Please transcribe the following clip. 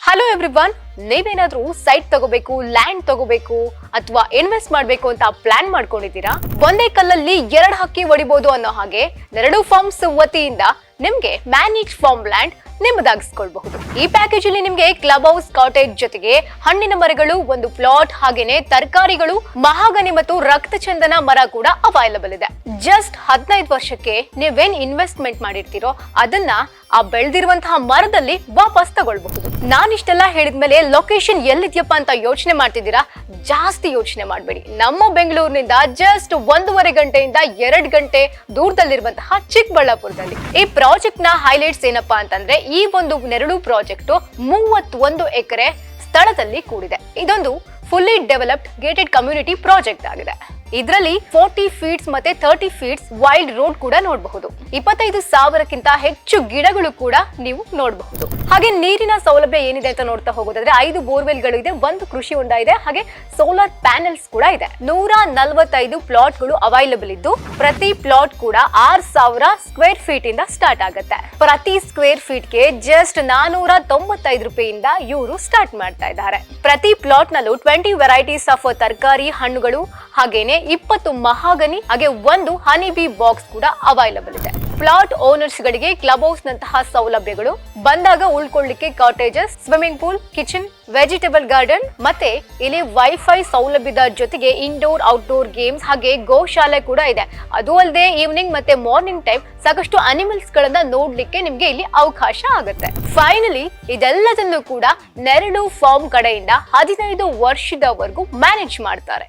Hello everyone, ನೀವೇನಾದ್ರೂ site ತಗೋಬೇಕು, land ತಗೋಬೇಕು ಅಥವಾ ಇನ್ವೆಸ್ಟ್ ಮಾಡಬೇಕು ಅಂತ ಪ್ಲಾನ್ ಮಾಡ್ಕೊಂಡಿದ್ದೀರಾ? ಒಂದೇ ಕಲ್ಲಲ್ಲಿ ಎರಡು ಹಕ್ಕಿ ಹೊಡಿಬಹುದು ಅನ್ನೋ ಹಾಗೆ ನೆರಡು ಫಾರ್ಮ್ಸ್ ವತಿಯಿಂದ ನಿಮ್ಗೆ ಮ್ಯಾನೇಜ್ ಫಾರ್ಮ್ ಲ್ಯಾಂಡ್ ನಿಮ್ಮದಾಗಿಸ್ಕೊಳ್ಬಹುದು. ಈ ಪ್ಯಾಕೇಜ್ ಅಲ್ಲಿ ನಿಮ್ಗೆ ಕ್ಲಬ್ ಹೌಸ್, ಕಾಟೇಜ್ ಜೊತೆಗೆ ಹಣ್ಣಿನ ಮರಗಳು, ಒಂದು ಪ್ಲಾಟ್, ಹಾಗೇನೆ ತರಕಾರಿಗಳು, ಮಹಾಗನಿ ಮತ್ತು ರಕ್ತ ಚಂದನ ಮರ ಕೂಡ ಅವೈಲಬಲ್ ಇದೆ. ಜಸ್ಟ್ 15 ವರ್ಷಕ್ಕೆ ನೀವೇನ್ ಇನ್ವೆಸ್ಟ್ಮೆಂಟ್ ಮಾಡಿರ್ತೀರೋ ಅದನ್ನ ಆ ಬೆಳೆದಿರುವಂತಹ ಮರದಲ್ಲಿ ವಾಪಸ್ ತಗೊಳ್ಬಹುದು. ನಾನಿಷ್ಟೆಲ್ಲ ಹೇಳಿದ್ಮೇಲೆ ಲೊಕೇಶನ್ ಎಲ್ಲಿದ್ಯಪ್ಪ ಅಂತ ಯೋಚನೆ ಮಾಡ್ತಿದ್ದೀರಾ? ಜಾಸ್ತಿ ಯೋಚನೆ ಮಾಡಬೇಡಿ. ನಮ್ಮ ಬೆಂಗಳೂರಿನಿಂದ ಜಸ್ಟ್ 1.5 ಗಂಟೆಯಿಂದ 2 ಗಂಟೆ ದೂರದಲ್ಲಿರುವಂತಹ ಚಿಕ್ಕಬಳ್ಳಾಪುರದಲ್ಲಿ. ಈ ಪ್ರಾಜೆಕ್ಟ್ ನ ಹೈಲೈಟ್ಸ್ ಏನಪ್ಪಾ ಅಂತಂದ್ರೆ, ಈ ಒಂದು ನೆರಳು ಪ್ರಾಜೆಕ್ಟ್ 31 ಎಕರೆ ಸ್ಥಳದಲ್ಲಿ ಕೂಡಿದೆ. ಇದೊಂದು fully developed gated community project ಆಗಿದೆ. ಇದರಲ್ಲಿ 40 ಫೀಟ್ಸ್ ಮತ್ತೆ 30 ಫೀಟ್ಸ್ ವೈಲ್ಡ್ ರೋಡ್ ಕೂಡ ನೋಡಬಹುದು. 25,000ಕ್ಕಿಂತ ಹೆಚ್ಚು ಗಿಡಗಳು ಕೂಡ ನೀವು ನೋಡಬಹುದು. ಹಾಗೆ ನೀರಿನ ಸೌಲಭ್ಯ ಏನಿದೆ ಅಂತ ನೋಡ್ತಾ ಹೋಗೋದಾದ್ರೆ 5 ಬೋರ್ವೆಲ್ಗಳು ಇದೆ, 1 ಕೃಷಿ ಹೊಂಡ ಇದೆ, ಹಾಗೆ ಸೋಲಾರ್ ಪ್ಯಾನೆಲ್ಸ್ ಕೂಡ ಇದೆ. 145 ಪ್ಲಾಟ್ಗಳು ಅವೈಲಬಲ್ ಇದ್ದು ಪ್ರತಿ ಪ್ಲಾಟ್ ಕೂಡ 6,000 ಸ್ಕ್ವೇರ್ ಫೀಟ್ ಇಂದ ಸ್ಟಾರ್ಟ್ ಆಗುತ್ತೆ. ಪ್ರತಿ ಸ್ಕ್ವೇರ್ ಫೀಟ್ ಗೆ ಜಸ್ಟ್ 495 ರೂಪಾಯಿಯಿಂದ ಇವರು ಸ್ಟಾರ್ಟ್ ಮಾಡ್ತಾ ಇದ್ದಾರೆ. ಪ್ರತಿ ಪ್ಲಾಟ್ ನಲ್ಲೂ 20 ವೆರೈಟೀಸ್ ಆಫ್ ತರಕಾರಿ, ಹಣ್ಣುಗಳು, ಹಾಗೇನೆ 20 ಮಹಾಗನಿ, ಹಾಗೆ 1 ಹನಿ ಬಿ ಬಾಕ್ಸ್ ಕೂಡ ಅವೈಲಬಲ್ ಇದೆ. ಪ್ಲಾಟ್ ಓನರ್ಸ್ ಗಳಿಗೆ ಕ್ಲಬ್ ಹೌಸ್ ನಂತಹ ಸೌಲಭ್ಯಗಳು, ಬಂದಾಗ ಉಳ್ಕೊಳ್ಳಿಕ್ಕೆ cottages, swimming pool, kitchen, vegetable garden, ಮತ್ತೆ ಇಲ್ಲಿ ವೈಫೈ ಸೌಲಭ್ಯದ ಜೊತೆಗೆ ಇಂಡೋರ್ ಔಟ್ಡೋರ್ ಗೇಮ್ಸ್ ಹಾಗೆ ಗೋಶಾಲೆ ಕೂಡ ಇದೆ. ಅದು ಅಲ್ಲದೆ ಈವ್ನಿಂಗ್ ಮತ್ತೆ ಮಾರ್ನಿಂಗ್ ಟೈಮ್ ಸಾಕಷ್ಟು ಅನಿಮಲ್ಸ್ ಗಳನ್ನ ನೋಡ್ಲಿಕ್ಕೆ ನಿಮ್ಗೆ ಇಲ್ಲಿ ಅವಕಾಶ ಆಗುತ್ತೆ. ಫೈನಲಿ ಇದೆಲ್ಲದನ್ನು ಕೂಡ ನೆರಳು ಫಾರ್ಮ್ ಕಡೆಯಿಂದ 15 ವರ್ಷದವರೆಗೂ ಮ್ಯಾನೇಜ್ ಮಾಡ್ತಾರೆ.